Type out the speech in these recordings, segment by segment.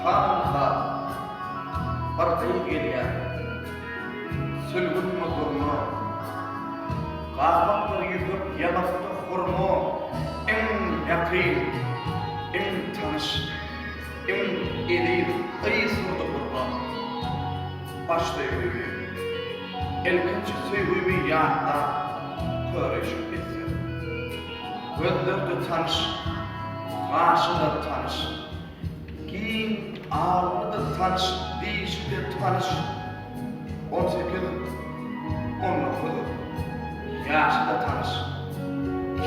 Kanka barday gelýär. Sülgün motorunu gapaklar ýüzüp ýanakda hurmo en ýakyn, en tanış, en edir, ýysurda gurban. Başlaýdy. Elkinçi söýgümi ýa-da köreşip etdi. Gözlerde tanış, gaşyda tanış. Giň ağırda tanış, diýişde tanış. 18, 19, ýaşyda tanış.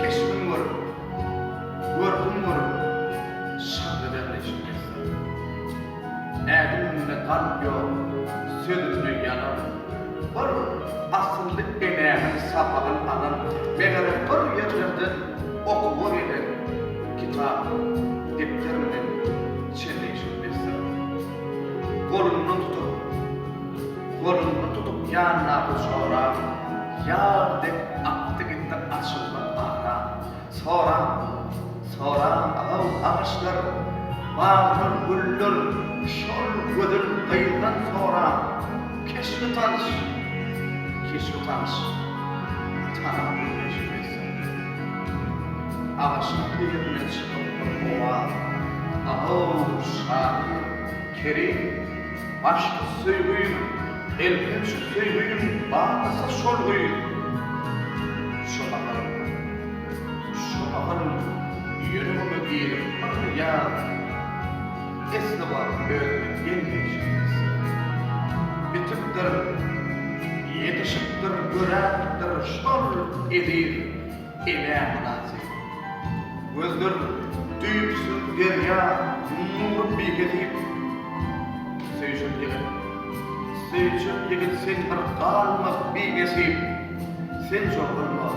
Keşbin var, görgün var, şadydan eşitmesi. Ädiminde kalp ýok, sözüne ýanar. Bir asylly eneğin sapagyn adam, begere bir ýerlerden okuwar eden kitap, depterinin içinde eşitmesi. Golunu tutup ýanyna sonra ýar dep atdy gitti açylgan ara. Sonra ağaçlar, bağlar, güller, şol gödür kıyıldan sonra keşfi tanış, tanım eşitmesi. Ağaçın birine çıkıp ova, şahı, kerim, başka söýgüýüm, elkinçi söýgüýüm, bağlasa şolgüýüm. Şu bakalım, yönümü diyelim, ya, esne var, öğretmen gelmeyeceğiz. Bitipdir, yetişipdir, görendir, şol edir, ele münasip. Gözler düýüpsün derya, nur beýgedip, söýjüp ýigit sen bir galmak beýgesip, sen şoğlanma,